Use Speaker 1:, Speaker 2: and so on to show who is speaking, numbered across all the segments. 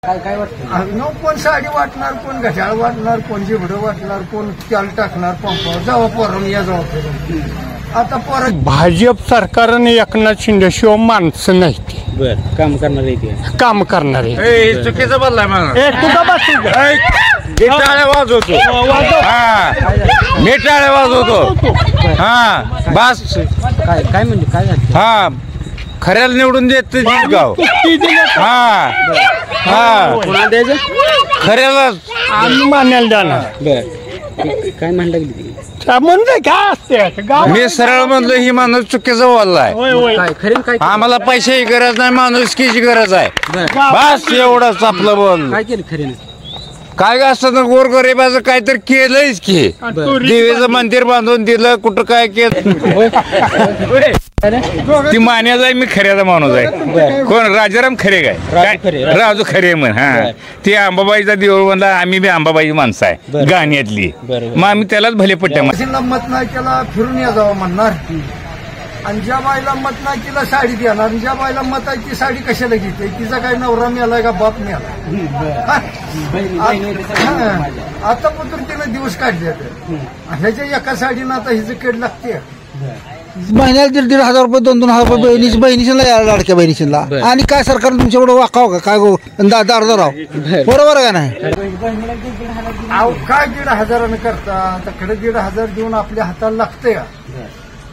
Speaker 1: काय वाटतं?
Speaker 2: कोण साडी वाटणार, कोण घड्याळ वाटणार, कोण जिवडं वाटणार, कोण त्याला टाकणार पंपावर, जावा पोरांनी या जावा फिरून. आता पोरा
Speaker 3: भाजप सरकारने एकनाथ शिंदे शिवाय माणसं नाही ती
Speaker 1: बर काम करणार
Speaker 3: काम करणारे.
Speaker 4: चुकीचं बोललाय मग.
Speaker 3: तुझा बस
Speaker 4: मी टाळ्या वाजवतो. मी टाळ्या वाजवतो. हा बस.
Speaker 1: काय म्हणजे काय झालं?
Speaker 4: हा खऱ्याला निवडून देत गाव. हा हा
Speaker 1: कोणाला द्यायचं?
Speaker 4: खऱ्यालाच
Speaker 3: आम्ही मान्याला जाणार.
Speaker 1: बर काय म्हणलं गेली?
Speaker 3: म्हणजे काय असते गाव.
Speaker 4: मी सरळ म्हणलो ही माणूस चुकीचं बोललाय.
Speaker 1: काय खरेन काय
Speaker 4: आम्हाला पैशाची गरज नाही, माणुसकीची गरज आहे. बस एवढंच आपलं बोल.
Speaker 1: काय केलं खरेन?
Speaker 4: काय असतं गोरगरिबाचं काहीतरी केलंयच की. देवीचं मंदिर बांधून दिलं, कुठं काय केलं. ती मान्याचा आहे, मी खऱ्याचा माणूस आहे. कोण राजाराम खरे काय राजू खरे म्हण. हा ती अंबाबाईचा देऊळ म्हणला, आम्ही बी अंबाबाई माणसं आहे गाण्यातली. मग आम्ही त्यालाच भले पट्ट्या
Speaker 2: मत नाही केला फिरून या जावं म्हणणार. आणि ज्या बाईला मत नाही तिला साडी देणार. ज्या बाईला मत आहे ती साडी कशाला घेते? तिचा काही नवरा मिळालाय का बाप मिळाला? आता पुत्र तिने दिवस काढले. ह्याच्या एका साडीनं आता हिचं केड लागते.
Speaker 5: महिन्याला 1,500 रुपये 2,000 रुपये बहिणीशीला लाडक्या बहिणीशीला. आणि काय सरकारने तुमच्याकडे वाकाव का काय दारदार राव बरोबर का नाही?
Speaker 2: अहो काय 1,500 करता? आता खडे 1,500 देऊन आपल्या हाताला लागते का?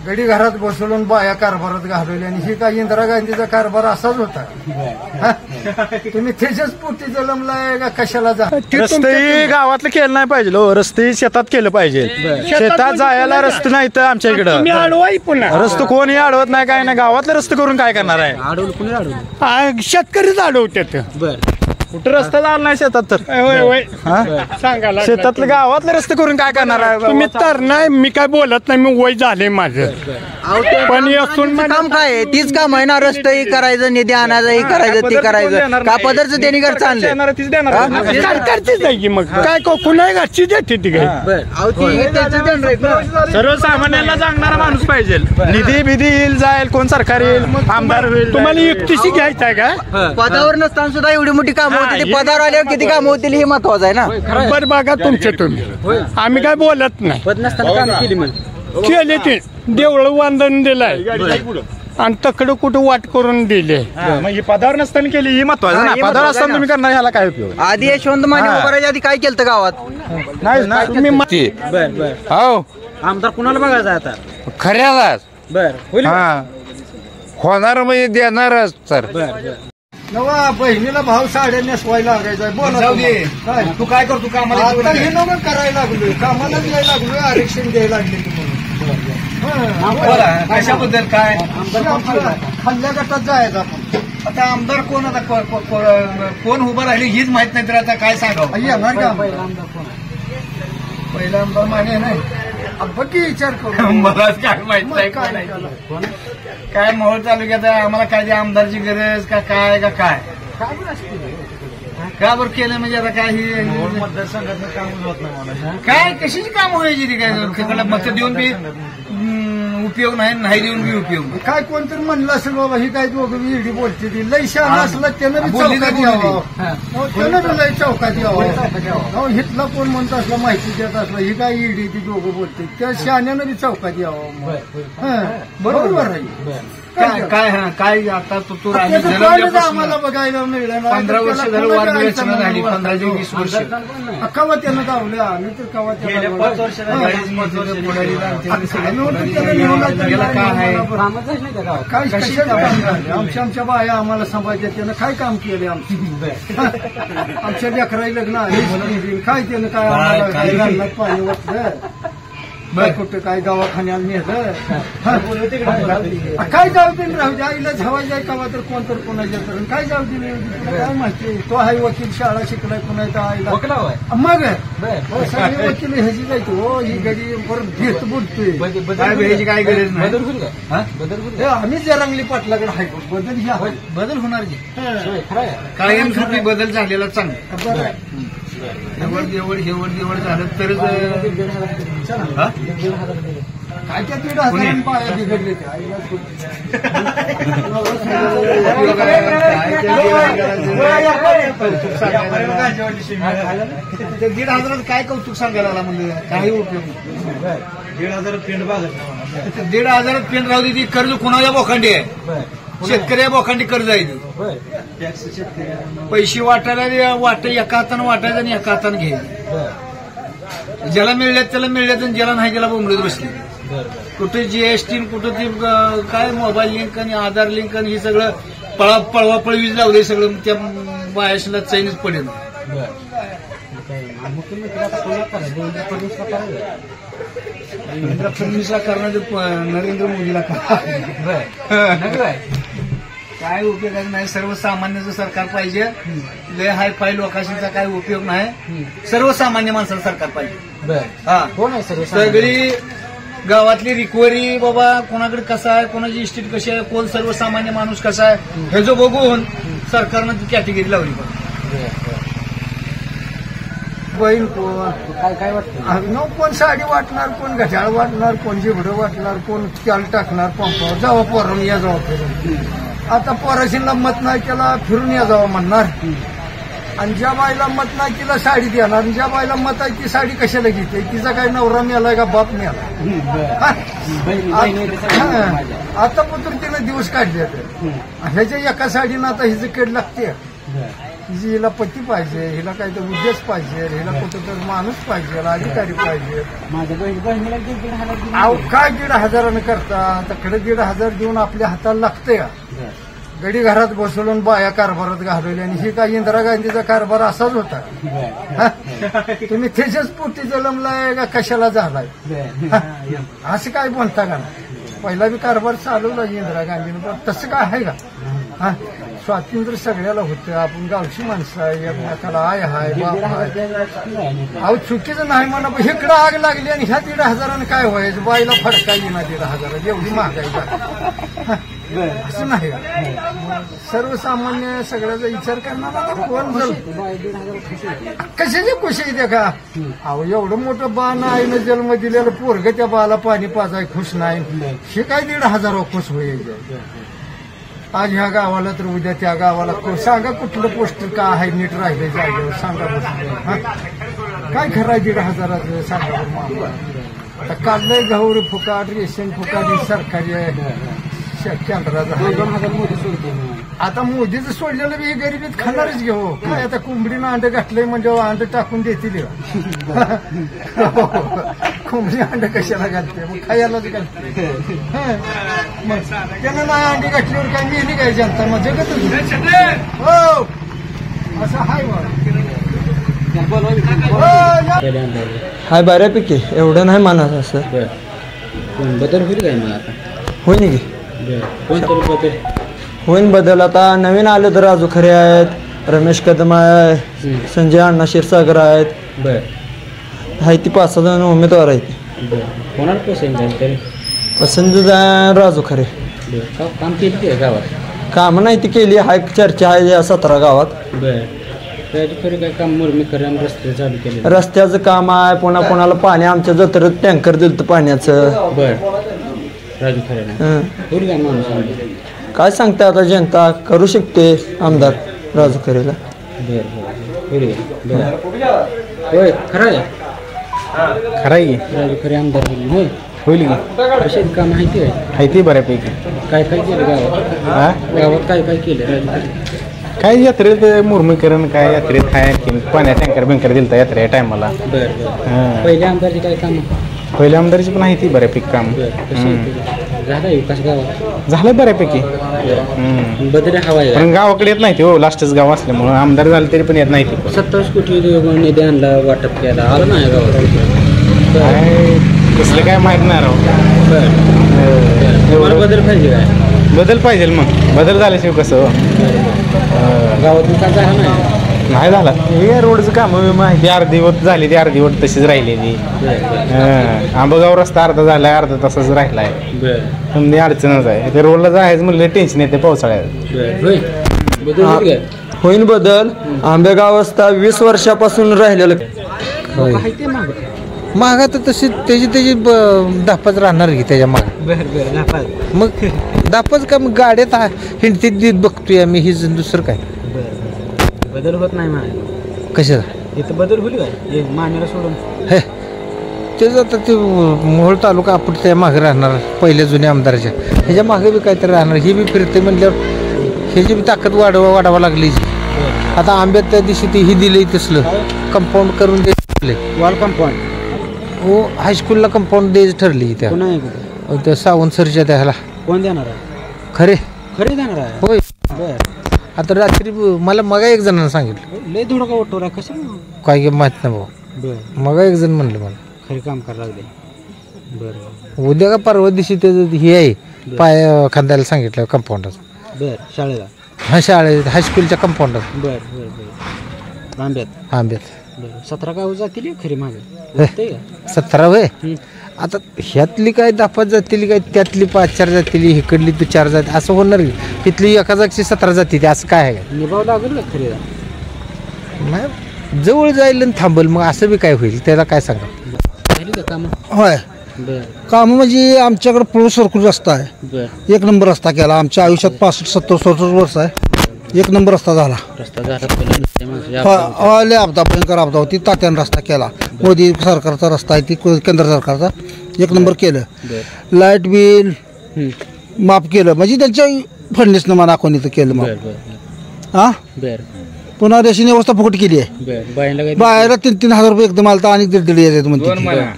Speaker 2: गडी घरात बसवून बाया कारभारात घालवल्या. आणि ही काय इंदिरा गांधीचा कारभार असाच होता? तुम्ही त्याच्याच पोटी जलमलाय का कशाला जा?
Speaker 3: रस्ते गावातलं केलं नाही पाहिजे. रस्ते शेतात केलं पाहिजे. शेतात जायला रस्ते नाही तर आमच्या इकडं रस्ते कोणी अडवत नाही. काय नाही, गावातले रस्ते करून काय करणार आहे?
Speaker 1: अडवलं कुणी अडवलं?
Speaker 3: शेतकरीच अडवतात.
Speaker 1: बर
Speaker 3: कुठं रस्ता झाला नाही शेतात तर सांगायला शेतातले गावातले रस्ते करून काय करणार आहे? तुम्ही तर नाही, मी काय बोलत नाही. मी वय झाले माझं. पण असून
Speaker 5: काम काय तीच काम आहे ना. रस्ते करायचं, निधी आणायचं, हे करायचं, ते करायचं. का पदरचं त्यांनी घरचं आणलं
Speaker 3: सरकारचीच आहे की. मग काय कुणा घरची देते ती काय? सर्वसामान्यांना सांगणारा माणूस पाहिजे. निधी बिधी येईल जाईल, कोण सरकार येईल, आमदार होईल. तुम्हाला एकटीशी घ्यायचं आहे का?
Speaker 5: पदावर नसताना सुद्धा एवढी मोठी काम होती. पदावर आल्यावर किती काम होतील हे महत्वाचं आहे ना.
Speaker 3: बरं बघा तुमचे तुम्ही. आम्ही काय बोलत नाही.
Speaker 1: पद नसताना काम केली म्हणजे
Speaker 3: केले ते देवळं बांधून दिलाय आणि तकडं कुठं वाट करून दिले. म्हणजे पदावर नसताना केली ही महत्वाचं ना. पदावर असताना तुम्ही करणार ह्याला काय उपयोग?
Speaker 5: आधी यशवंत माने उभारायच्या आधी काय केलं गावात?
Speaker 3: नाही ना तुम्ही
Speaker 1: बर बर
Speaker 4: हो
Speaker 1: आमदार कुणाला बघायचं आता?
Speaker 4: खऱ्यालाच.
Speaker 1: बर होईल.
Speaker 4: हा होणार म्हणजे देणारच. तर
Speaker 2: नवा बहिणीला भाव साड्या नेसवायला लागायचा. बोला
Speaker 1: तू काय करतो कामाला?
Speaker 2: आता हे नवं करायला लागलोय, कामाला द्यायला लागलोय, आरक्षण द्यायला लागले तुम्हाला.
Speaker 1: कशाबद्दल काय?
Speaker 2: खाल्ल्या गटात जायचं आपण.
Speaker 1: आता आमदार कोण? आता कोण उभं राहिले हीच माहित नाही तर आता काय सांगावं?
Speaker 2: येणार का पहिला आमदार माने नाही? बघी विचार करू.
Speaker 1: मलाच काय माहित नाही. काय मोहोळ तालुक्यात आम्हाला काय आमदारची गरज का काय का काय का बरं केलं म्हणजे आता काय मतदारसंघात काम होत नाही. काय कशीच काम व्हायची ती? काय मत देऊन बी उपयोग नाही देऊन बी उपयोग.
Speaker 2: काय कोणतरी म्हणलं असेल बाबा ही काय दोघं ईडी बोलते ती. लई शहाणा असला त्यानं बी चौकात यावं. त्यानं बी लई चौकात यावं. हितला कोण म्हणत असला, माहिती देत असला, ही काय ईडी ती दोघं बोलते, त्या शहाण्यानं बी चौकात यावं. बरोबर राहील.
Speaker 1: काय काय आता तू
Speaker 2: आम्हाला बघायला मिळालं.
Speaker 1: 15 वर्ष झालं वाद विवेचना झाली. 15 ते 20 वर्ष
Speaker 2: कवा त्यानं गावल्या. आम्ही तर कवा त्याला
Speaker 1: 5 वर्ष
Speaker 2: काय आमच्या बाया आम्हाला सांभाळते. त्यानं काय काम केले आमच्या लेकराई लग्न आहे काय त्यानं काय आम्हाला पाणी वाटलं कुठं काय दवाखान्याला नेलं. काय जाऊ दे राहू दे. आईला झवाय जाय कवा तर कोण तर कोणाच्या तर काय जाऊ दे. काय माहिती तो आहे वकील, शाळा शिकलाय कोणाच्या आईला. मग सगळे वकील ह्याची जायचं. हो ही गडी परत घेत बोलतोय.
Speaker 1: काय गरज नाही.
Speaker 2: आम्ही जरांगली पाटलाकडे हाय
Speaker 1: बदल होणार की कायमस्वरूपी बदल झालेला चांगला. एवढ झालं तरच
Speaker 2: काय त्या 1,500 पाया बिघडले ते
Speaker 1: ते 1,500 काय कौतुक सांगायला म्हणलं काही उपयोग नाही. 1,500 पेंड बघा 1,500 पेंड राहू दे. ती कर्ज कोणाच्या बोखांडी आहे? शेतकऱ्या बोखांडी कर्ज आहे ती. पैसे वाटायला वाट एका हातानं वाटायचं आणि एका हातानं घ्यायचं. ज्याला मिळल्यात त्याला मिळल्यात आणि ज्याला नाही त्याला बोंबडीत बसले. कुठे जीएसटी कुठं ते काय मोबाईल लिंक आणि आधार लिंक आणि हे सगळं पळवापळवीज लावले सगळं त्या बायाशीला चैनच पडेल. देवेंद्र फडणवीसला करणार नरेंद्र मोदीला काय उपयोग नाही. सर्वसामान्याचं सरकार पाहिजे. लय हाय फाय लोकांचा काय उपयोग नाही. सर्वसामान्य माणसाचं सरकार पाहिजे. हा कोण आहे सगळी गावातली रिकव्हरी बाबा कोणाकडे कसा आहे कोणाची इस्टेट कशी आहे कोण सर्वसामान्य माणूस कसा आहे हे जो बघून सरकारनं ती कॅटेगरी लावली पाहिजे.
Speaker 2: बहीण कोण काय वाटतं कोण साडी वाटणार कोण घड्याळ वाटणार कोण जिवडं वाटणार कोण चाल टाकणार पंपावर जावं पोरून या जावं फिरून. आता पोराशीला मत नाही केला फिरून या जावं म्हणणार. आणि ज्या बाईला मत नाही तिला साडी देणार आणि ज्या बाईला मत आहे ती साडी कशाला घेते? तिचा काय नवरा मिळालाय का बाप मिळाला? आता पुत्र तिनं दिवस काढले ह्याच्या एका साडीनं आता हिचं केड लागते. हिला पती पाहिजे हिला काही तर उद्देश पाहिजे हिला कुठं तर माणूस पाहिजे अधिकारी पाहिजे. अहो काय 1,500 करता आता कडे 1,500 देऊन आपल्या हाताला लागते का? गडी घरात बसवून बाया कारभारात घालवल्या आणि ही काय इंदिरा गांधीचा कारभार असाच होता. तुम्ही त्याच्याच पोटी जलमलाय का कशाला झालाय असं काय म्हणता का? पहिला बी कारभार चालवला इंदिरा गांधीनं पण तसं काय आहे का? स्वातंत्र्य सगळ्याला होतं. आपण गावची माणसं आहे एकमेकाला आय हाय बाप हाय. अहो चुकीचं नाही म्हणा इकडं आग लागली आणि ह्या 1,500 काय व्हायचं? बाईला फडका येणार 1,500 एवढी महागाई असं नाही. सर्वसामान्य सगळ्याचा विचार करणार कोण कशाची खुशी आहे का? अहो एवढं मोठं बाण आईनं जन्म दिलेलं पोरग त्या बाला पाणी पाजाय खुश नाही. हे काय 1,500 खुश होईल? आज ह्या गावाला तर उद्या त्या गावाला सांगा कुठलं पोस्टर का आहे नीट राहिले जागेवर सांगा. काय खरं आहे 1,500 सांगा. आता काढलंय गहू फुकाट रेशन फुकाट सरकारी आहे केंद्राचा. आता मोदीचं सोडलेलं बी गरिबीत खाणारच घेऊ. काय आता कोंबडीनं अंड घातलंय म्हणजे अंड टाकून देतील. कोंबडी अंड कशाला घालते मग खायलाच घालते. मग त्यानं ना अंडी घातल्यावर काय मिळली काय जनता मग जगतच हो असं हाय.
Speaker 5: हाय बऱ्यापैकी एवढं नाही म्हणा असं
Speaker 6: बदल होईल काय मग आता?
Speaker 5: होईन की होईन बदल. आता नवीन आले तर राजू खरे आहेत रमेश कदम आहे संजय अण्णा क्षीरसागर आहेत. आहे ती 5-6 जण उमेदवार आहेत.
Speaker 6: कोणाला पसंत आहे तरी?
Speaker 5: पसंत राजू खरे.
Speaker 6: काम केली गावात?
Speaker 5: कामं नाही ती केली हाय चर्चा आहे या 17 गावात.
Speaker 6: राजू खरे काय काम मुरमीकरण रस्ते चालू केले?
Speaker 5: रस्त्याचं काम आहे पुन्हा कोणाला पाणी आमच्या जत्रेत टँकर दिलं पाण्याचं.
Speaker 6: राजू खरे होईल काय माणूस?
Speaker 5: काय सांगते आता जनता करू शकते आमदार राजू खरेला.
Speaker 6: होय खरं आहे
Speaker 3: खरं आहे की
Speaker 6: राजू खरे आमदार होईल
Speaker 3: होईल की
Speaker 6: कशाची काम माहिती आहे
Speaker 3: ती बऱ्यापैकी.
Speaker 6: काय काय केलं गावात? गावात काय काय केलं राजू खरे?
Speaker 3: काय यात्रेत मुरमीकरण काय यात्रेत आहे पाण्या टँकर बिंकर दिलता यात्रे टायमाला.
Speaker 6: पहिल्या आमदारची काय काम?
Speaker 3: पहिल्या आमदारची पण आहे ती बऱ्यापैकी काम
Speaker 6: झाला विकास गावात?
Speaker 3: झालं बऱ्यापैकी.
Speaker 6: बदल हवा
Speaker 3: पण गावाकडे येत नाही हो लास्टच गाव असल्यामुळे आमदार झालं तरी पण येत नाही ते.
Speaker 6: 27 कोटी निधी आणला वाटप केला आलं नाही गावात?
Speaker 3: कसलं काय माहित नाही राव.
Speaker 6: बदल पाहिजे काय?
Speaker 3: बदल पाहिजे मग बदल झाल्याशिवाय कसं
Speaker 6: गावात विकास झाला
Speaker 3: नाही झाला. हे रोडचं काम माहिती अर्धीवट झाली ती अर्धीवट तशीच राहिलेली. आंबगाव रस्ता अर्धा झालाय अर्धा तसाच राहिलाय. म्हणजे अडचणच आहे ते रोडला जायचं म्हणलं टेन्शन येते पावसाळ्यात.
Speaker 5: होईन बदल. आंबेगाव रस्ता 20 वर्षापासून राहिलेलं महागा तर तशी त्याची दापाच राहणार की त्याच्या मागे
Speaker 6: बरं
Speaker 5: मग दापाच का मग गाड्यात हिंडतीत देत बघतोय आम्ही हीच दुसरं काय
Speaker 6: बरं बदल होत नाही म्हणा
Speaker 5: कशाला
Speaker 6: इथं बदल होईल काय हे मानेला सोडून
Speaker 5: हे तेच आता ते मोहोळ तालुका आपण त्या मागे राहणार पहिल्या जुन्या आमदाराच्या ह्याच्या मागे बी काहीतरी राहणार ही बी फिरते म्हणल्यावर ह्याची बी ताकद वाढवा लागली आता आंब्यात त्या दिवशी ते ही दिले तसलं कंपाऊंड करून द्यायचं
Speaker 6: वॉल कंपाऊंड
Speaker 5: हो हायस्कूलला कंपाऊंड द्यायचं ठरली त्या
Speaker 6: कोण आहे
Speaker 5: त्या सावंत सरच्या त्याला
Speaker 6: कोण देणार आहे
Speaker 5: खरे
Speaker 6: खरे देणार आहे
Speaker 5: होय
Speaker 6: बरं
Speaker 5: आता रात्री मला मग एक जणांना सांगितलं
Speaker 6: लय धुडा का ओटवर आहे कसं
Speaker 5: काय माहीत नाही भाऊ
Speaker 6: बरं
Speaker 5: मग एक जण म्हणलं मला
Speaker 6: खरे काम करायला लागले बरं
Speaker 5: उद्या का परवा दिवशी त्याचं हे आहे पाय खांद्याला सांगितलं कंपाऊंडाचं
Speaker 6: बरं शाळेला
Speaker 5: हा शाळेत हायस्कूलच्या कंपाऊंडात
Speaker 6: बरं बरं बरं आंब्यात
Speaker 5: आंब्यात
Speaker 6: बरं 17 गाव जातील खरी मागे ते का
Speaker 5: 17 वय आता ह्यातली काय दापात जातील काय त्यातली 5-4 जातील इकडली तू 4 जाती असं होणार की तिथली एका जागची 17 जाती ते असं काय आहे
Speaker 6: निभाव लागेल का खरीदा
Speaker 5: नाही जवळ जाईल आणि थांबल मग असं बी काय होईल त्याला काय सांगा
Speaker 6: राहिली का कामं
Speaker 5: होय
Speaker 6: बरं
Speaker 5: काम म्हणजे आमच्याकडे पुढं सरकूल रस्ता आहे
Speaker 6: बरं
Speaker 5: 1 नंबर रस्ता केला आमच्या आयुष्यात 65-70 वर्ष आहे 1 नंबर रस्ता झाला
Speaker 6: रस्ता झाला
Speaker 5: लय आपदा भयंकर आपदा होती तात्यानं रस्ता केला मोदी सरकारचा रस्ता आहे ती केंद्र सरकारचा 1 नंबर केलं लाईट बिल माफ केलं म्हणजे त्यांच्या फडणीसनं म्हणा कोणी तर केलं मग हा
Speaker 6: बरं
Speaker 5: पुन्हा रेशन व्यवस्था फुकट केली आहे
Speaker 6: बरं बाईला काय
Speaker 5: बाहेर 3-3 हजार रुपये एकदम आलं तर आणि 1.5 यायचं म्हणते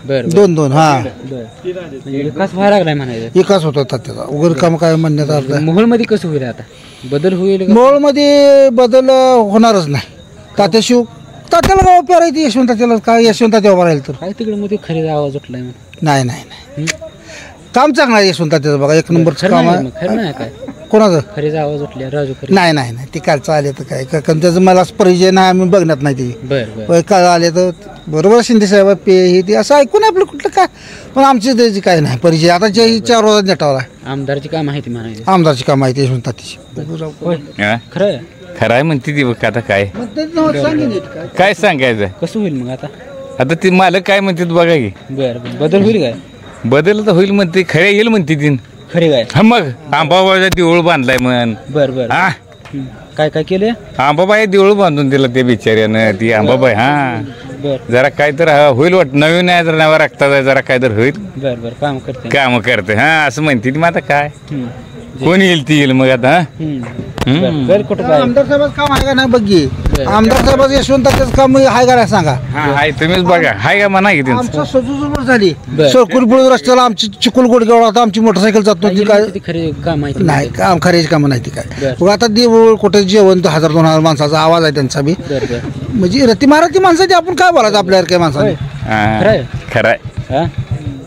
Speaker 6: बरं
Speaker 5: 2 हा
Speaker 6: म्हणजे विकास व्हायला लागलाय म्हणायचं
Speaker 5: विकास होत होता त्याचा वगैरे काम काय म्हणण्यात अर्थ
Speaker 6: मोहोळमध्ये कसं होईल आता बदल होईल का?
Speaker 5: मोहोळमध्ये बदल होणारच नाही तात्याशिव तात्याला गाव पेरायची यशवंत तात्याला काय यशवंत तात्या उभा राहील तर
Speaker 6: काय तिकडे मध्ये खरे आवाज उठलाय म्हणून
Speaker 5: नाही नाही नाही काम चांगलं आहे यशवंत तात्याचं बघा 1 नंबरचं काम आहे
Speaker 6: खरं नाही काय
Speaker 5: कोणाचं
Speaker 6: खरेचा आवाज उठल्या राजू खरे
Speaker 5: नाही नाही नाही ते काल आले तर काय कारण त्याचं मला परिचय नाही आम्ही बघण्यात नाही ते
Speaker 6: बरं बरं
Speaker 5: काल आले तर बरोबर शिंदे साहेब पे हे ते असं ऐकून आपलं कुठलं काय पण आमची त्याची काय नाही परिचय आता जे 4 रोजात नेटावला
Speaker 6: आमदारची काय माहिती म्हणायची
Speaker 5: आमदारची काम आहे यशवंत तात्याची
Speaker 6: होय
Speaker 4: हा?
Speaker 6: खरं
Speaker 4: खरं आहे म्हणते ती बघ आता काय काय सांगायचं
Speaker 6: कसं होईल मग आता
Speaker 4: आता ती मालक काय म्हणते बघा की
Speaker 6: बरं बदल होईल काय
Speaker 4: बदल तर होईल म्हणते खरे येईल म्हणते ती
Speaker 6: खरे काय
Speaker 4: हा मग आंबाबाईचा देऊळ बांधलाय म्हण
Speaker 6: बरं बरं
Speaker 4: हा
Speaker 6: काय काय केले
Speaker 4: आंबाबाई देऊळ बांधून दिलं त्या बिचाऱ्यानं ती आंबाबाई हा
Speaker 6: बरं
Speaker 4: जरा काय तर होईल वाट नवीन आहे जरा नवा रक्ताचा जरा काय तर होईल
Speaker 6: बरं बरं काम करते
Speaker 4: काम करते हा असं म्हणते ती मग आता काय कोण येईल ती येईल मग आता
Speaker 6: बरं कुठं काय
Speaker 5: आमदार साहेबाचं काम आहे का नाही बघी आमदार साहेबाचं यशवंत तात्याचं काम आहे का नाही सांगा
Speaker 4: हा हाय तुम्हीच बघा हाय का म्हणा की त्यांचं
Speaker 5: आमचं सजूजूबर झाली
Speaker 6: बरं.
Speaker 5: सरकुलपुळ रस्त्याला आमची चिकुल गोडगाव आता आमची मोटरसायकल जात नव्हती काय
Speaker 6: किती खरे काम माहिती
Speaker 5: नाही काम खऱ्याची कामं नाही ती काय
Speaker 6: बरं.
Speaker 5: मग आता देऊळ कुठे जेवण 1000-2000 माणसाचा आवाज आहे त्यांचा बी
Speaker 6: बरं बरं
Speaker 5: म्हणजे रती महाराज माणसाची आपण काय बोलायचं आपल्याला काय माणसाने
Speaker 4: हा,
Speaker 6: खरं आहे?
Speaker 4: खरंय
Speaker 6: हा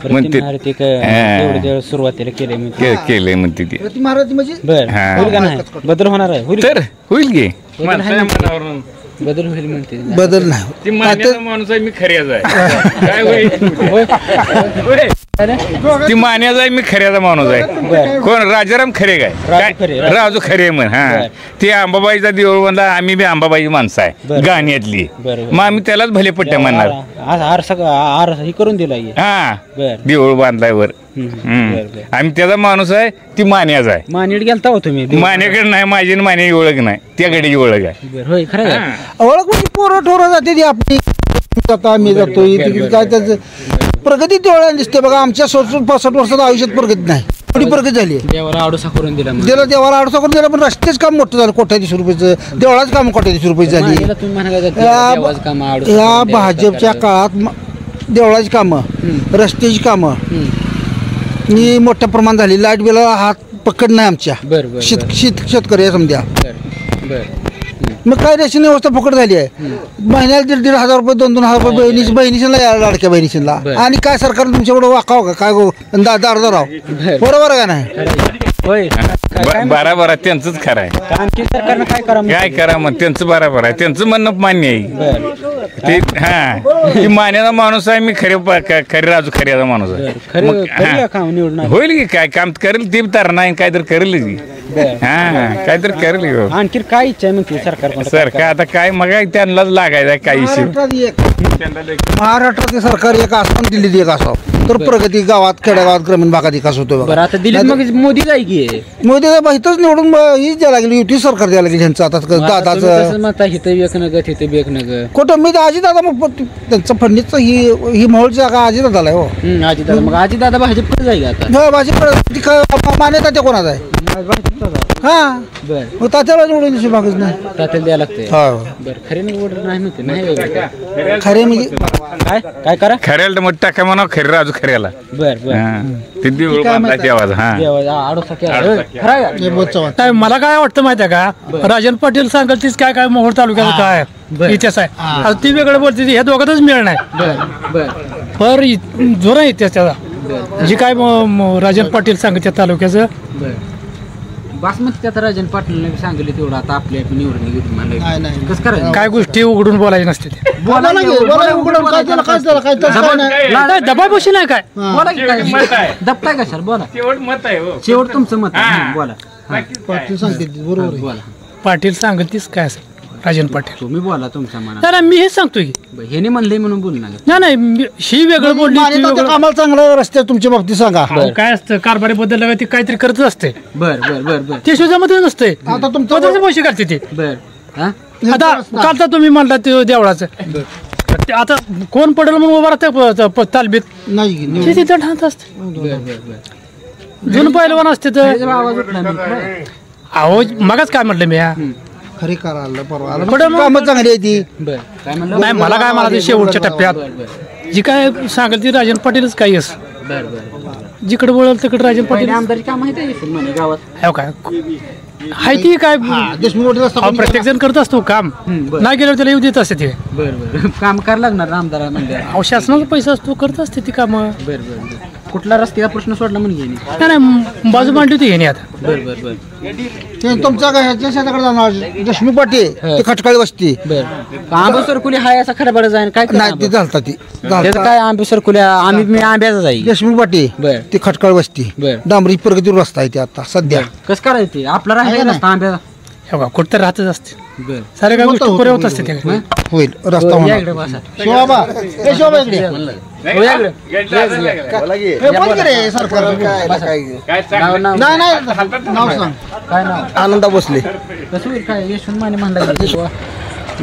Speaker 4: म्हणते-
Speaker 6: ते एवढे दिवस सुरुवातीला केले मी
Speaker 4: केलंय म्हणते ती
Speaker 5: रती महाराज म्हणजे
Speaker 6: बरं
Speaker 4: हा.
Speaker 6: होईल का नाही बदल होणार आहे होईल
Speaker 4: तर होईल की
Speaker 6: बदल आहे
Speaker 4: माणसाच्या मनावरून.
Speaker 6: बदल होईल म्हणते
Speaker 5: बदल नाही
Speaker 4: ती मान्याचा माणूस आहे मी खऱ्याचा आहे काय होईल होय. ती मान्याचा आहे मी खऱ्याचा माणूस आहे कोण राजाराम खरे काय
Speaker 6: खरे,
Speaker 4: काय? राजू खरे म्हण हा
Speaker 6: बरं.
Speaker 4: ती आंबाबाईचा देऊळ म्हणला आम्ही बी आंबाबाई माणसं आहे
Speaker 6: बरं.
Speaker 4: गाण्यातली
Speaker 6: बरं.
Speaker 4: मग आम्ही त्यालाच भले पट्ट्या म्हणणार
Speaker 6: आर सगळं आर हे करून दिला
Speaker 4: हा
Speaker 6: बरं
Speaker 4: देऊळ बांधलाय वर
Speaker 6: बरं बरं
Speaker 4: आम्ही त्याचा माणूस आहे ती मान्याचा आहे
Speaker 6: मानीड गेलता हो तुम्ही
Speaker 4: मान्याकडे नाही माझी आणि मान्याची ओळख नाही त्याकडे ओळख आहे
Speaker 6: बरं होय खरं आहे?
Speaker 5: ओळख म्हणजे पोरं ठोरं जाते ती आपली जाता आम्ही जातो इथे काय त्याचं प्रगती तेवढ्या दिसते बघा आमच्या 65 वर्षात आयुष्यात प्रगती नाही थोडी प्रगती झाली आहे
Speaker 6: देवाला आडोसा करून दिला मग.
Speaker 5: दिला देवाला 800 करून दिला पण रस्तेच काम मोठं झालं कोट्याधीश रुपयाचं देवळाच काम कोट्याधीश रुपये झाली
Speaker 6: मानीला तुम्ही म्हणायला देवाचं काम आडोसा
Speaker 5: या
Speaker 6: करून द्यायचं,
Speaker 5: भाजपच्या
Speaker 6: करायचं.
Speaker 5: काळात देवळाची कामं रस्त्याची कामं ही मोठ्या प्रमाणात झाली लाईट बिला हात पकड नाही आमच्या
Speaker 6: बरं बरं
Speaker 5: शेतकरी आहे समजा
Speaker 6: बरं बरं
Speaker 5: मग काय रेशन व्यवस्था फुकट झाली आहे महिन्याला 1.5 हजार रुपये 2-2 हजार रुपये बहिणीशीला यायला लाडक्या बहिणीशीला
Speaker 6: बरं.
Speaker 5: आणि काय सरकारनं तुमच्याकडे वाकाव का काय गो दार राव बरोबर आहे का नाही
Speaker 6: होय काय
Speaker 4: बराबर आहे त्यांचंच खरं आहे
Speaker 6: आणखी सरकारनं काय करा
Speaker 4: काय करा मग त्यांचं बराबर आहे त्यांचं म्हणणं मान्य आहे
Speaker 6: बरं
Speaker 4: ते हा ती मान्याचा माणूस आहे मी खरे राजू खऱ्याचा माणूस आहे
Speaker 6: खरे
Speaker 4: मग, हा.
Speaker 6: काम निवडून
Speaker 4: होईल की काय काम करेल ते तर नाही काहीतरी करेल की हा काहीतरी करेल की हो.
Speaker 6: आणखी काय इच्छा आहे म्हणते सरकार
Speaker 4: सर काय आता काय मग त्यांनाच लागायचं आहे काही
Speaker 5: महाराष्ट्रात सरकार एक असं दिल्लीत एक असं तर प्रगती गावात खेड्यागावात ग्रामीण भागात विकास होतो
Speaker 6: बरं आता दिलीप मग मोदी जाय की
Speaker 5: मोदी इथंच निवडून हीच द्यायला लागली युती सरकार द्यायला लागली ह्यांचं आता दादाचं
Speaker 6: म्हणता हिथं एक नग तिथं बेक नग
Speaker 5: कुठं मी आजी दादा मग त्यांचं फडणीचं ही मोहोळची जागा आजी दादाला आहे हो
Speaker 6: आजी दादा मग आजी दादा भाजप जाईल आता
Speaker 5: भाजी मान्यता ते कोणाचा आहे हा
Speaker 6: बर
Speaker 5: मग तात्याला निवडून मागच नाही
Speaker 6: तात्याला द्यायला लागते
Speaker 5: हो
Speaker 6: बरं खरे निवड नाही म्हणते नाही
Speaker 5: खरे म्हणजे
Speaker 6: काय काय करा
Speaker 4: खऱ्याला मग टाका म्हणा खरे राजू खऱ्याला
Speaker 6: बर बर
Speaker 4: हा. ते देऊळ बांधला देवाचा हा
Speaker 6: आडोसा केला खरा
Speaker 7: काय मला काय वाटतं माहिती आहे का राजन पाटील सांगेल तीच काय काय मोहोळ तालुक्याचं काय इतिहास आहे आता ती वेगळं बोलते ह्या दोघातच मिळ नाही
Speaker 6: बर बर
Speaker 7: पर जोर आहे इतिहास त्याचा जी काय राजन पाटील सांगत त्या तालुक्याचं
Speaker 6: बर बासमती त्यात राजन पाटील सांगितले तेवढं आता आपल्या निवडणूक घेऊन म्हणलं कसं करायचं
Speaker 7: काय गोष्टी उघडून बोलायच्या नसते ते. नाही, दबाव नाही काय
Speaker 6: बोला की काय दबताय कशाला बोला
Speaker 4: शेवट मत आहे हो.
Speaker 6: शेवट तुमचं मत आहे. बोला
Speaker 5: पाटील सांगते बरोबर आहे.
Speaker 6: बोला
Speaker 7: पाटील सांगत तीच काय असेल राजन पाटील
Speaker 6: तुम्ही बोला तुमच्या मनात
Speaker 7: नाही मी हेच सांगतोय की
Speaker 6: ह्याने म्हणले म्हणून बोलू नका
Speaker 7: नाही नाही ही वेगळं बोलली ती
Speaker 5: मान्यता
Speaker 7: वेगळं.
Speaker 5: कामाला चांगलं रस्ते तुमच्या बाबतीत सांगा
Speaker 7: अहो, काय असतं कारभारी बद्दल ती काहीतरी करत असते
Speaker 6: बर बर बर बर
Speaker 7: ते सुद्धा नसते
Speaker 5: आता तुमचं
Speaker 7: स्वतःचे पैसे घालते ते
Speaker 6: बर हा
Speaker 7: आता कालचा तुम्ही म्हणला ते देवळाचं ते आता कोण पडेल म्हणून उभा राहते तालबीत
Speaker 5: नाही
Speaker 7: ते तिथं ठात असते
Speaker 6: बर बर बर
Speaker 7: जुन पहिलवान असते तर
Speaker 6: त्याचा आवाज उठला नाही खरं?
Speaker 7: अहो मगच काय म्हटलं मी
Speaker 5: खरे करायला परवा
Speaker 7: पडेल मग.
Speaker 5: कामं चांगली आहे ती
Speaker 6: बर काय म्हणलं
Speaker 7: नाही मला काय मला शेवटच्या टप्प्यात
Speaker 6: बर बर
Speaker 7: जी काय सांगेल ती राजन पाटीलच काही अस
Speaker 6: बर बर
Speaker 7: जिकडे बोलाल तिकडे राजन पाटील
Speaker 6: पहिले आमदारची काम माहिती आहे म्हणे गावात
Speaker 7: हो काय हाय ती काय
Speaker 5: देशमुख रस्ता
Speaker 7: प्रत्येक जण करत असतो काम
Speaker 6: बरं.
Speaker 7: नाही गेल्यावर त्याला येऊ देत असते ते
Speaker 6: बर बर काम करायला लागणार ना आमदार म्हणजे
Speaker 7: अहो शासनाचा पैसा असतो करत असते ती कामं
Speaker 6: बर बर बर कुठला रस्त्याचा प्रश्न सोडला म्हणजे
Speaker 7: नाही नाही बाजू मांडली होती ह्याने आता
Speaker 6: बर बर बर
Speaker 5: ते तुमच्या ह्याच्या शेताकडे जाणार देशमुख पाटील ते खटकाळी वस्ती
Speaker 6: बर आंबे सरकुली हाय असा खडा बडा जाईन काय
Speaker 5: नाही ते झालता ती
Speaker 6: त्याचं काय आंबे सरकुल्या आम्ही मी आंब्याचा जाईल
Speaker 5: देशमुख पाटील
Speaker 6: बर
Speaker 5: ते खटकाळी वस्ती
Speaker 6: बर
Speaker 5: डांबरी प्रगतीवर रस्ता आहे ते आता सध्या
Speaker 6: कसं करायचं ते आपला
Speaker 5: आहे
Speaker 6: राहिला
Speaker 5: ना.
Speaker 6: नसता आंब्याचा
Speaker 7: हो का कुठं राहतच असते
Speaker 6: बर
Speaker 7: सारे काय
Speaker 5: होतं,
Speaker 7: गोष्टी
Speaker 5: होतं,
Speaker 7: पुरे होत
Speaker 5: होतं,
Speaker 7: असते त्या
Speaker 5: होईल रस्ता
Speaker 6: या
Speaker 5: होणार
Speaker 6: इकडे बसा.
Speaker 5: शोभा ए शोभा इकडे
Speaker 6: हो, या इकडे.
Speaker 5: हे बोल की रे सरकार
Speaker 6: नाव नाव
Speaker 5: नाही नाही नाव सांग
Speaker 6: काय नाव
Speaker 5: आनंदा भोसले
Speaker 6: कसं होईल काय यशवंत माने म्हणला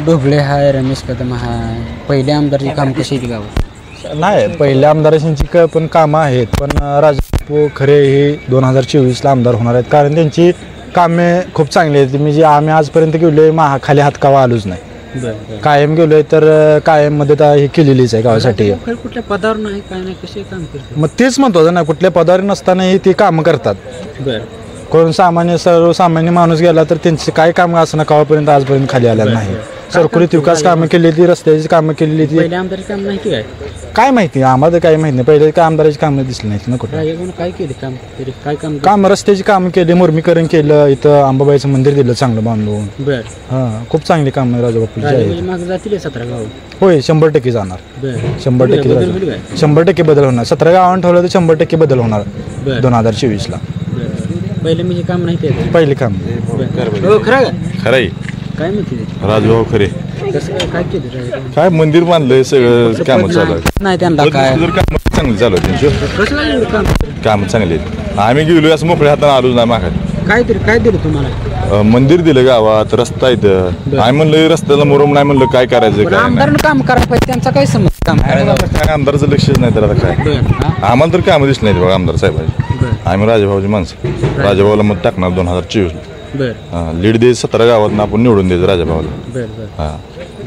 Speaker 6: ढोबळे हाय रमेश कदम हाय पहिले आमदारची काम कशी येते गावात
Speaker 8: नाही पहिल्या आमदारांची पण कामं आहेत पण राजू खरे हे 2024ला आमदार होणार आहेत कारण त्यांची कामे खूप चांगली आहेत म्हणजे आम्ही आजपर्यंत गेलोय खाली हातकावा आलोच नाही कायम गेलोय तर कायम मदत हे केलेलीच आहे गावासाठी
Speaker 6: कुठल्या पदावर नाही काय नाही कसे काम करते
Speaker 8: मग तेच म्हणतो ना कुठल्या पदावर नसतानाही ते कामं करतात
Speaker 6: बर
Speaker 8: कोण सर्वसामान्य माणूस गेला तर त्यांचे काय काम असं कावापर्यंत आजपर्यंत खाली आलेलं नाही सरकुरीत विकास कामं केली ती रस्त्याची कामं केलेली ती
Speaker 6: पहिले आमदारची काम नाही काय
Speaker 8: काय माहिती आम्हाला काही माहिती नाही पहिले काय आमदाराची कामं दिसली नाहीत ना कुठं
Speaker 6: राजेगण काय केले काम तरी काय काम
Speaker 8: काम रस्त्याची कामं केली मुर्मीकरण केलं इथं अंबाबाईचं मंदिर दिलं चांगलं बांधून
Speaker 6: बर
Speaker 8: हा खूप चांगली काम आहे राजाबापूची
Speaker 6: राजेगण मागे जातील 17 गाव
Speaker 8: होय 100% जाणार
Speaker 6: बर
Speaker 8: 100%
Speaker 6: बदल होईल काय?
Speaker 8: 100% बदल होणार 17 गावांना ठेवलं तर 100% बदल होणार
Speaker 6: बर.
Speaker 8: 2024ला
Speaker 6: पहिले म्हणजे काम नाही ते
Speaker 8: पहिले काम
Speaker 6: हो खरं का?
Speaker 9: खरंय
Speaker 6: काय म्हणते ते?
Speaker 9: राजभाऊ खरे
Speaker 6: कसं काय केलं राजेगण?
Speaker 9: काय मंदिर बांधलंय सगळं काम चालू आहे
Speaker 6: नाही त्यांना काय
Speaker 9: काम चांगली चालू आहे त्यांची
Speaker 6: कसं काय एवढं काम
Speaker 9: काम चांगली आहेत आम्ही गेलो असं मोकळ्या हाताने आलोच नाही माघारी
Speaker 6: काय दिलं तुम्हाला
Speaker 9: मंदिर दिलं गावात रस्ता इथं आम्ही म्हणलं रस्त्याला मुरुम नाही म्हणलं काय करायचं
Speaker 6: पण
Speaker 9: काय नाही
Speaker 6: आमदारानं काम करायला पाहिजे त्यांचा काय समज काम करायचं
Speaker 9: काय आमदाराचं लक्षच नाही तर आता काय
Speaker 6: बर हा
Speaker 9: आम्हाला तर कामं दिसली नाहीत बघा आमदार साहेबांची
Speaker 6: बर
Speaker 9: आम्ही राजाभाऊची माणसं राजाभाऊला मत टाकणार 2024
Speaker 6: बर
Speaker 9: लीड द्यायचं 17 गावात आपण निवडून द्यायचं राजाभाऊला
Speaker 6: बर बर
Speaker 9: हा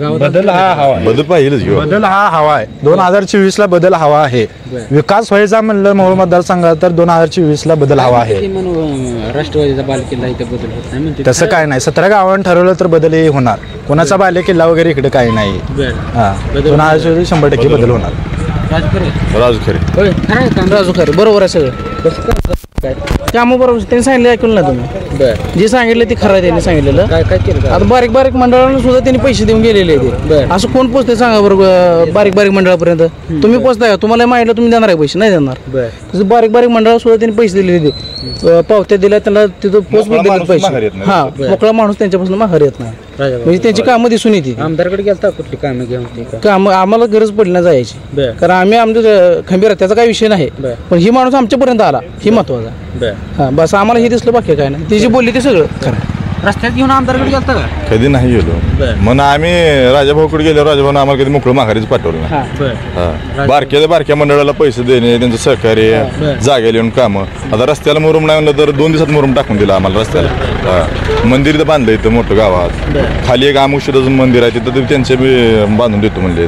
Speaker 6: गावात
Speaker 8: बदल हा हवा आहे.
Speaker 9: बदल पाहिजेच घेऊ
Speaker 8: बदल हा हवा आहे 2024ला बदल हवा आहे विकास व्हायचा म्हणलं मोहोळ मतदारसंघात तर 2024ला बदल हवा आहे
Speaker 6: ते म्हणून राष्ट्रवादीचा बालकिल्ला इथे बदल होत नाही म्हणते
Speaker 8: तसं काय नाही 17 गावांना ठरवलं तर बदलही होणार कोणाचा बाले किल्ला वगैरे इकडे काही नाही
Speaker 6: बर
Speaker 8: हा 2024 100% बदल होणार
Speaker 6: राजकरे
Speaker 9: राजू खरे
Speaker 6: होय खरं आहे काम
Speaker 5: राजू खरे बरोबर आहे सगळं
Speaker 6: कसं काय
Speaker 5: त्यामुळे बरोबर त्यांनी सांगितलं ऐकून ना तुम्ही
Speaker 6: जे सांगितलं ते खरं आहे त्यांनी सांगितलेलं. काय केलं आता बारीक बारीक मंडळाला सुद्धा त्यांनी पैसे देऊन गेलेले ते. असं कोण पोचते सांगा बरोबर बारीक बारीक मंडळापर्यंत? तुम्ही पोचताय का? तुम्हाला माहिती तुम्ही देणार आहे पैसे? नाही देणार. तसं बारीक बारीक मंडळाला सुद्धा त्यांनी पैसे दिलेले ते पावत्या दिल्या त्यांना तिथं पोच दिले पैसे. हा मोकळा माणूस त्यांच्यापासून माघार येत नाही म्हणजे त्यांची कामं दिसून येते.
Speaker 10: आमदारकडे गेलता कुठली कामं घेऊन?
Speaker 6: काम आम्हाला गरज पडली ना जायची कारण आम्ही आमचं खंबीर त्याचा काही विषय नाही पण ही माणूस आमच्यापर्यंत आला ही महत्वाचा. हा बस आम्हाला हे दिसलं बाकी काय नाही. ती जी बोलली ते सगळं खरं.
Speaker 10: रस्त्यात घेऊन आमदारकडे गेलता का?
Speaker 9: कधी नाही गेलो म्हणून आम्ही राजाभाऊकडे गेलो. राजाभाऊनं आम्हाला कधी मोकळं माघारीच पाठवलं नाही. बारक्या मंडळाला पैसे देणे त्यांचं सहकार्य जागेला येऊन कामं. आता रस्त्याला मुरुम नाही म्हणलं तर 2 दिवसात मुरुम टाकून दिला आम्हाला रस्त्याला. मंदिर तर बांधलं इथं मोठं गावात. खाली एक आमुक्षाचं मंदिर आहे तिथं त्यांचे बी बांधून देतो म्हणले.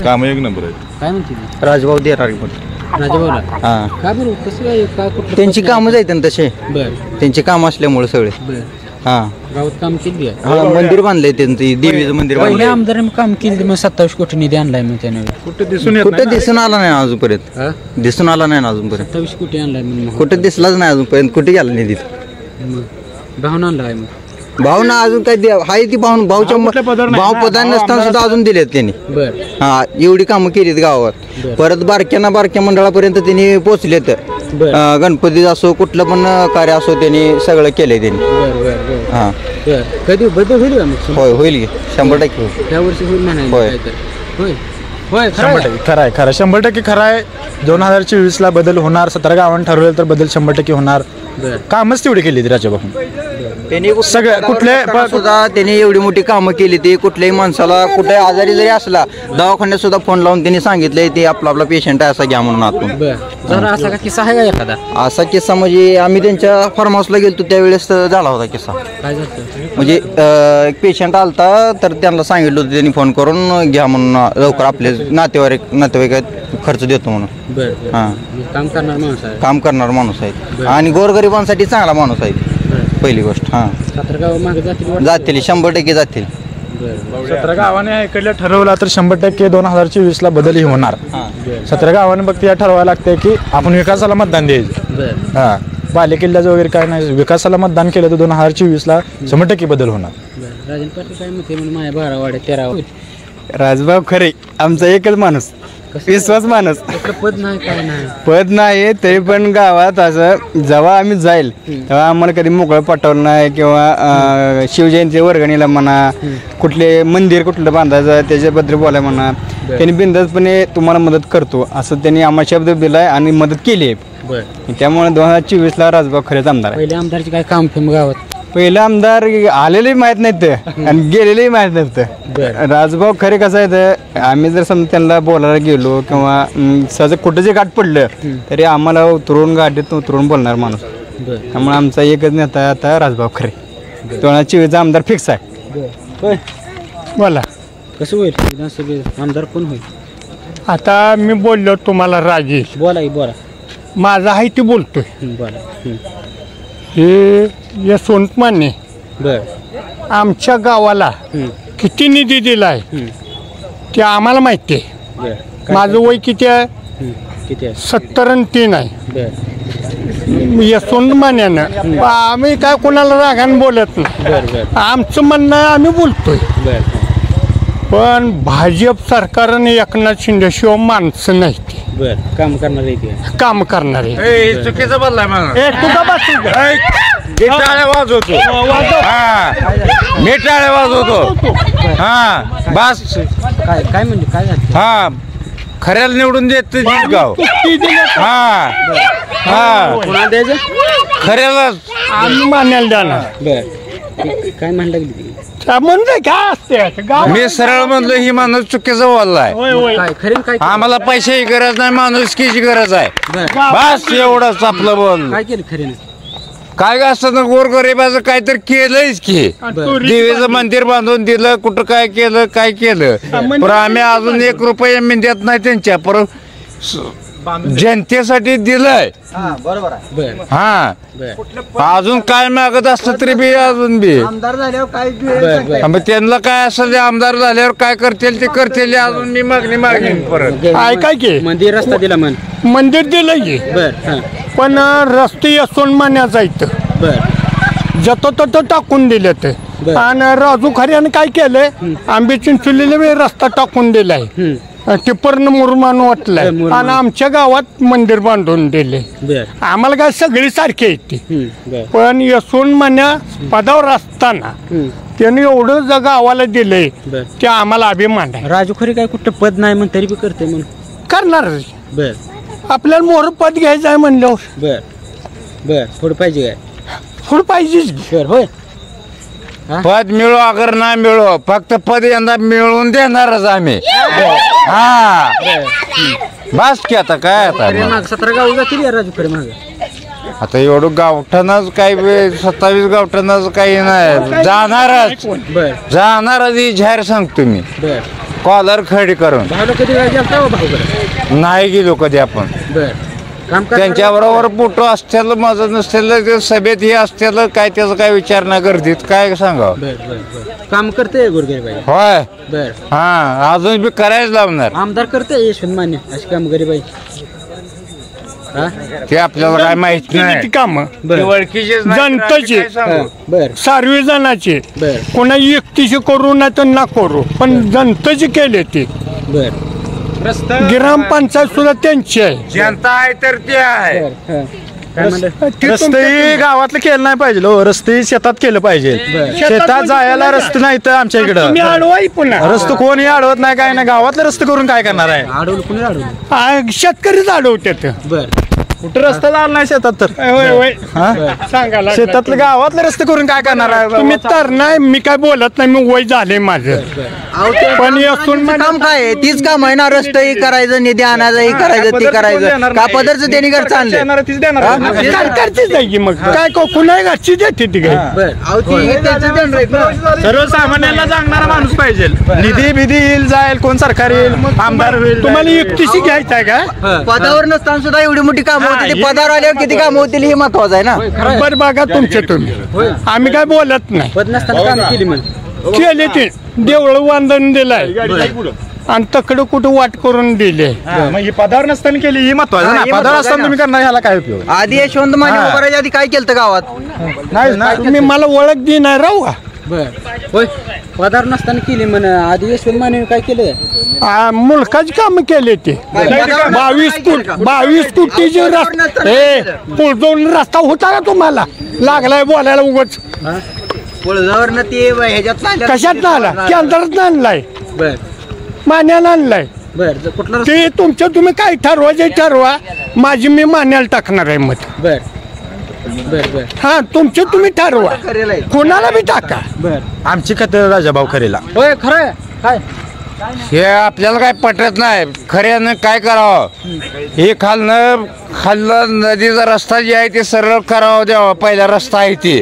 Speaker 9: काम एक नंबर आहे.
Speaker 10: काय म्हणते
Speaker 5: राजभाऊ देरारी
Speaker 10: राजाभाऊला? काय बरं कसं काय कुठलं
Speaker 5: त्यांची कामं जायत ना तसे त्यांची कामं असल्यामुळे सगळे. हा
Speaker 10: गावात काम केली आहे.
Speaker 5: हा मंदिर बांधलंय त्यांचं देवीचं मंदिर
Speaker 10: पहिल्या आमदारांनी काम केली मग 27 कोटी निधी आणलाय मग त्याने.
Speaker 5: कुठे दिसून आला नाही अजूनपर्यंत. दिसून आला नाही अजूनपर्यंत.
Speaker 10: 27 कोटी आणलाय मग
Speaker 5: कुठे दिसलाच नाही अजूनपर्यंत. कुठे गेला निधी
Speaker 10: भावना आणलाय मग
Speaker 5: भावना अजून काय आहे ती भाऊच्या भाऊ प्रधान नसताना सुद्धा अजून दिलेत त्यांनी. हा एवढी कामं केलीत गावात. परत बारक्या मंडळापर्यंत त्यांनी पोहोचलेत. गणपती असो कुठलं पण कार्य असो त्यांनी सगळं केलंय त्यांनी. हा
Speaker 10: कधी बदल होईल का मग?
Speaker 5: होय होईल की 100% होईल.
Speaker 10: त्या वर्षी होईल म्हणा. होय होय
Speaker 8: 100% खरं आहे. खरं 100% खरं आहे. 2024ला बदल होणार. 17 गावांनी ठरवलं तर बदल 100% होणार. कामच तेवढी केली राजाभाऊ
Speaker 5: त्यांनी सगळं कुठले सुद्धा त्यांनी एवढी मोठी कामं केली. ती कुठल्याही माणसाला कुठे आजारी जरी असला दवाखान्यात सुद्धा फोन लावून त्यांनी सांगितलंय ते आपला पेशंट आहे असा घ्या म्हणून आतून.
Speaker 10: असा का किस्सा आहे का एखादा?
Speaker 5: असा किस्सा म्हणजे आम्ही त्यांच्या फार्म हाऊसला गेलो त्यावेळेस झाला होता किस्सा.
Speaker 10: काय झालं
Speaker 5: म्हणजे एक पेशंट आलता तर त्यांना सांगितलं होतं त्यांनी फोन करून घ्या म्हणून लवकर आपले नातेवाईक खर्च देतो म्हणून. हा काम करणार माणूस आहे आणि गोरगरिबांसाठी चांगला माणूस आहे पहिली गोष्ट. हा जातील 100% जातील.
Speaker 8: 17 गावाने इकडल्या ठरवला तर 100% 2024ला बदलही होणार. 17 गावाने फक्त या ठरवायला लागतंय की आपण विकासाला मतदान द्यायचं. हा बालेकिल्ल्याचं वगैरे काय नाही. विकासाला मतदान केलं तर 2024ला 100% बदल होणार.
Speaker 10: राजन पाटील काय म्हणते म्हणजे माझ्या 12 वाड्या 13
Speaker 11: राजभाऊ खरे आमचा एकच माणूस विश्वास माणूस.
Speaker 10: पद नाही काय नाही
Speaker 11: पद नाही तरी पण गावात असं जेव्हा आम्ही जाईल तेव्हा आम्हाला कधी मोकळं पाठवलं नाही किंवा शिवजयंती वर्गणीला म्हणा कुठले मंदिर कुठलं बांधायचं त्याच्याबद्दल बोलाय म्हणा त्यांनी बिनधास्तपणे तुम्हाला मदत करतो असं त्यांनी आम्हाला शब्द दिलाय आणि मदत केली आहे. त्यामुळे 2024ला राजभाऊ खरेच आमदार आहे.
Speaker 10: पहिले आमदारचे काय काम फेम गावात?
Speaker 11: पहिलं आमदार आलेले माहित नाहीत आणि गेलेलेही माहित नाहीत. राजभाऊ खरे कसं आहे तर आम्ही जर समजा त्यांना बोलायला गेलो किंवा सहज कुठं जे गाठ पडलं तरी आम्हाला उतरून गाडीत उतरून बोलणार माणूस. त्यामुळे आमचा एकच नेता आता राजभाऊ खरे. 2024चा आमदार फिक्स आहे.
Speaker 7: बोला
Speaker 10: कसं होईल विधानसभेत आमदार कोण होईल?
Speaker 7: आता मी बोललो तुम्हाला राजेश.
Speaker 10: बोला
Speaker 7: माझा आहे ते बोलतोय.
Speaker 10: बोला
Speaker 7: हे यशवंत माने आमच्या गावाला किती निधी दिलाय ते आम्हाला माहिती आहे. माझं वय किती आहे? 70 आणि 3 आहे. यशवंत मान्यानं आम्ही काय कोणाला रागाने बोलत नाही. आमचं म्हणणं आहे आम्ही बोलतोय. पण भाजप सरकारने एकनाथ शिंदेशिवाय माणसं नाही ते
Speaker 10: काम करणारे
Speaker 7: काम करणारे.
Speaker 4: चुकीचं बोललाय मला.
Speaker 7: तुझा
Speaker 4: टाळ्या वाजवतो. मी टाळ्या वाजवतो. हा बस
Speaker 10: काय म्हणजे काय झालं?
Speaker 4: हा खऱ्याला निवडून देत गाव. हा
Speaker 10: कोणाला द्यायचं?
Speaker 4: खऱ्याला
Speaker 7: आम्ही मान्याला जाणार.
Speaker 10: काय म्हणलं गेली
Speaker 7: म्हणजे काय असते
Speaker 4: मी सरळ म्हणलो ही माणूस चुकीचा बोललाय.
Speaker 10: काय
Speaker 4: आम्हाला पैशाची गरज नाही माणुसकीची गरज आहे. बस एवढंच आपलं बोल.
Speaker 10: काय केलं खरे?
Speaker 4: काय असतं गोरगरिबाचं काहीतरी केलंयच की. देवीचं मंदिर बांधून दिलं कुठं काय केलं पण आम्ही अजून 1 रुपया मी देत नाही त्यांच्या पर जनतेसाठी दिलंय.
Speaker 5: बरोबर आहे.
Speaker 4: हा अजून काय मागत असतं तरी बी अजून बी
Speaker 5: आमदार झाल्यावर काय
Speaker 4: त्यांना काय असं आमदार झाल्यावर काय करतील ते करतील. अजून मी मागणी परत
Speaker 7: काय की
Speaker 10: मंदिर रस्ता दिला
Speaker 7: मंदिर दिलं की पण रस्ते यशवंत मान्याचा इथं जतो ततो टाकून दिले ते आणि राजू खऱ्याने काय केलंय आंबे चिंचोलीला रस्ता टाकून दिलाय टिप्परनं मुरमान वाटलाय आणि आमच्या गावात मंदिर बांधून दिले आम्हाला काय सगळी सारखी येते पण यशवंत मान्या पदावर असताना त्याने एवढं गावाला दिलंय ते आम्हाला अभिमान आहे.
Speaker 10: राजू खरे काय कुठं पद नाही म्हणून तरी बी करते म्हणून
Speaker 7: करणार
Speaker 10: बर
Speaker 7: आपल्याला मोर पद घ्यायचं आहे म्हणल्यावर
Speaker 10: बर बर पुढे पाहिजे काय
Speaker 7: पुढे पाहिजेच
Speaker 10: बर होय
Speaker 4: पद मिळो अगर ना मिळो फक्त पद यंदा मिळवून देणारच आम्ही हा बस की आता काय आता
Speaker 10: 17 गाव जातील राजू खरे मागे
Speaker 4: आता एवढं गावठानच काही 27 गावठानच काही नाही जाणारच जाणारच ही जाहीर सांगतो मी कॉलर खडी करून
Speaker 10: कधी भाऊ
Speaker 4: नाही गेलो कधी आपण त्यांच्याबरोबर फोटो असतील माझं नसतील ते सभेत हे असतील काय त्याचा काय विचार नाही गर्दीत काय सांगा
Speaker 10: काम करते गोरगरीबाई
Speaker 4: होय
Speaker 10: बर
Speaker 4: हा अजून बी करायच लावणार
Speaker 10: आमदार करते यशवंत मान्य अशी काम गरीबाई
Speaker 4: ते आपल्याला काय माहित नाही
Speaker 7: काम
Speaker 4: ओळखीचे
Speaker 7: जनतेचे सार्वजनाचे कोणा एकटीचे करू नाही तर ना करू पण जनतेचे केले ते ग्रामपंचायत सुद्धा त्यांची आहे
Speaker 4: जनता आहे तर ते आहे
Speaker 8: रस्ते गावातलं केलं नाही पाहिजे रस्ते शेतात केलं पाहिजे शेतात जायला रस्ते नाही तर आमच्या इकडं रस्ते कोणी अडवत नाही काय नाही गावातले रस्ते करून काय करणार आहे
Speaker 7: शेतकरीच अडवतात
Speaker 8: कुठं रस्ता झाला नाही शेतात तर
Speaker 7: सांगायला
Speaker 8: शेतातले गावातले रस्ते करून काय करणार आहे
Speaker 7: तुम्ही तर नाही मी काय बोलत नाही मी वय झाले माझं पण
Speaker 5: काम काय तीच काम आहे ना रस्ते करायचं निधी आणायचं करायचं ते करायचं का पदरचं त्यांनी घरचं आणलं
Speaker 7: सरकारचीच आहे की मग काय कुणाही घरची देते ती काय
Speaker 8: सर्वसामान्यांना सांगणारा माणूस पाहिजे निधी बिधी येईल जाईल कोण सरकार येईल आमदार होईल
Speaker 7: तुम्हाला एकटीशी घ्यायचं आहे का
Speaker 5: पदावर नसताना सुद्धा एवढी मोठी काम होती पदावर आल्यावर किती काम होतील हे महत्वाचं आहे ना
Speaker 7: बरं बघा तुमचे तुम्ही आम्ही काय बोलत नाही
Speaker 10: पद नसताना काम केली म्हणून
Speaker 7: केले ते देवळं बांधून दिलाय आणि तकडं कुठं वाट करून दिले
Speaker 8: पदावर नसताना केली ही महत्वाचं ना पदावर असताना तुम्ही करणार ह्याला काय उपयोग
Speaker 5: आधी यशवंत मान्य उभारायच्या आधी काय केलं गावात
Speaker 7: नाही ना तुम्ही मला ओळख देणार राहू का
Speaker 10: होय पदावर नसताना केली म्हण आधी यशवंत माने काय केलं
Speaker 7: मुलकाची काम केले ते 22 कोटीचे पुढे रस्ता होता का तुम्हाला लागलाय बोलायला उगाच
Speaker 5: पुळजावरनं ते ह्याच्यात
Speaker 7: कशात आला केंद्रात आणलाय मान्याला आणलाय
Speaker 10: कुठला
Speaker 7: ते तुमचं तुम्ही काय ठरवायचे ठरवा माझी मी मान्याला टाकणार आहे मत हा तुमचं तुम्ही ठरवा कोणाला बी टाका
Speaker 8: आमची खातं राजाभाऊ खरेला
Speaker 10: होय खरं काय
Speaker 4: हे आपल्याला काय पटत नाही खऱ्यानं काय करावं हे खाल्लं नदीचा रस्ता जे आहे ते सरळ करावं द्यावा पहिला रस्ता आहे ते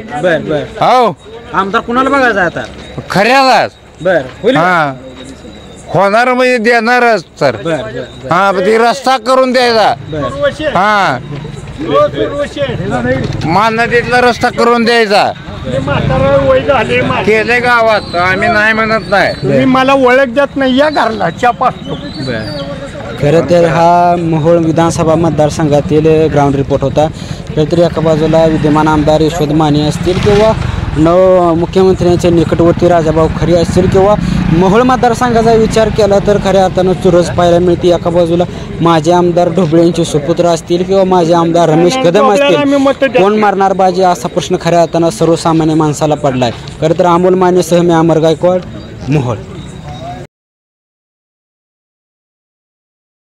Speaker 4: हो
Speaker 10: आमदार कुणाला बघायचा आता
Speaker 4: खऱ्यालाच हा होणार म्हणजे देणारच तर हा ते रस्ता करून द्यायचा हा नदीतला रस्ता करून द्यायचा केले गावात आम्ही नाही म्हणत नाही
Speaker 7: तुम्ही मला ओळख देत नाही या घरला पाहतो
Speaker 10: खरं तर हा मोहोळ विधानसभा मतदारसंघातील ग्राउंड रिपोर्ट होता खरं तर एका बाजूला विद्यमान आमदार यशवंत माने असतील किंवा मुख्यमंत्र्यांच्या निकटवर्ती राजाभाऊ खरे असतील किंवा मोहोळ मतदारसंघाचा विचार केला तर खऱ्या अर्थानं चुरस पाहायला मिळते. एका बाजूला माजी आमदार ढोबळे यांचे सुपुत्र असतील किंवा माजी आमदार रमेश कदम असतील, कोण मारणार बाजी असा प्रश्न खऱ्या अर्थानं सर्वसामान्य माणसाला पडलाय. खरं तर अमोल मानेसह मी अमर गायकवाड, मोहोळ.